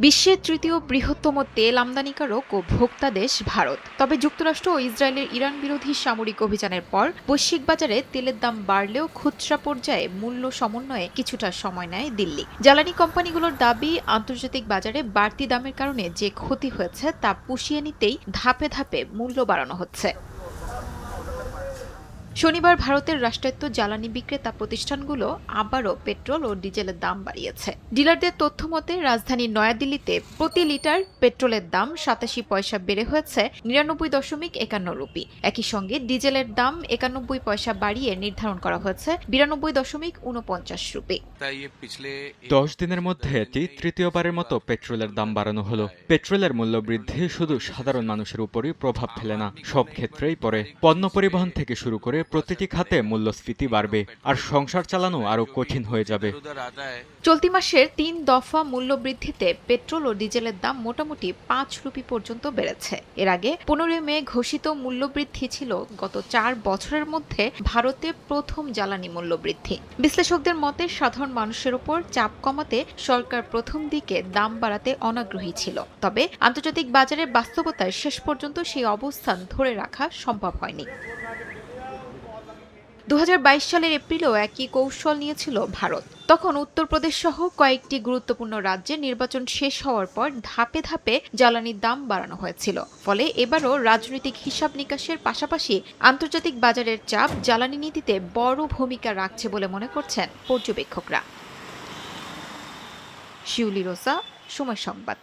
বিশ্বের তৃতীয় বৃহত্তম তেল আমদানিকারক ও ভোক্তা দেশ ভারত। তবে যুক্তরাষ্ট্র ও ইসরায়েলের ইরান বিরোধী সামরিক অভিযানের পর বৈশ্বিক বাজারে তেলের দাম বাড়লেও খুচরা পর্যায়ে মূল্য সমন্বয়ে কিছুটা সময় নেয় দিল্লি। জ্বালানি কোম্পানিগুলোর দাবি, আন্তর্জাতিক বাজারে বাড়তি দামের কারণে যে ক্ষতি হয়েছে তা পুষিয়ে নিতেই ধাপে ধাপে মূল্য বাড়ানো হচ্ছে। শনিবার ভারতের রাষ্ট্রায়ত্ত জ্বালানি বিক্রেতা প্রতিষ্ঠানগুলো আবারও পেট্রোল ও ডিজেলের দাম বাড়িয়েছে। ডিলারদের তথ্য মতে রাজধানী নয়াদিল্লিতে প্রতি লিটার পেট্রোলের দাম ৮৭ পয়সা বেড়ে হয়েছে ৯৯.৫১ রুপি। একই সঙ্গে ডিজেলের দাম ৯১ পয়সা বাড়িয়ে নির্ধারণ করা হয়েছে ৯২.৪৯ রুপি। ১০ দিনের মধ্যে এটি তৃতীয়বারের মতো পেট্রোলের দাম বাড়ানো হলো। পেট্রোলের মূল্য বৃদ্ধি শুধু সাধারণ মানুষের উপরই প্রভাব ফেলে না, সব ক্ষেত্রেই পড়ে। পণ্য পরিবহন থেকে শুরু করে প্রতিটি খাতে মূল্যস্ফীতি বাড়বে, আর সংসার চালানো আরও কঠিন হয়ে যাবে। চলতি মাসের ৩ দফা মূল্য বৃদ্ধিতে পেট্রোল ও ডিজেলের দাম মোটামুটি ৫ রুপি পর্যন্ত বেড়েছে। এর আগে ১৫ মে ঘোষিত মূল্যবৃদ্ধি ছিল গত ৪ বছরের মধ্যে ভারতে প্রথম জ্বালানি মূল্যবৃদ্ধি। বিশ্লেষকদের মতে সাধারণ মানুষের উপর চাপ কমাতে সরকার প্রথম দিকে দাম বাড়াতে অনাগ্রহী ছিল। তবে আন্তর্জাতিক বাজারের বাস্তবতায় শেষ পর্যন্ত সেই অবস্থান ধরে রাখা সম্ভব হয়নি। ২০২২ সালের এপ্রিলেও একই কৌশল নিয়েছিল ভারত। তখন উত্তরপ্রদেশ সহ কয়েকটি গুরুত্বপূর্ণ রাজ্যে নির্বাচন শেষ হওয়ার পর ধাপে ধাপে জ্বালানির দাম বাড়ানো হয়েছিল। ফলে এবারও রাজনৈতিক হিসাব নিকাশের পাশাপাশি আন্তর্জাতিক বাজারের চাপ জ্বালানি নীতিতে বড় ভূমিকা রাখছে বলে মনে করছেন পর্যবেক্ষকরা। শিউলি রোসা, সময় সংবাদ।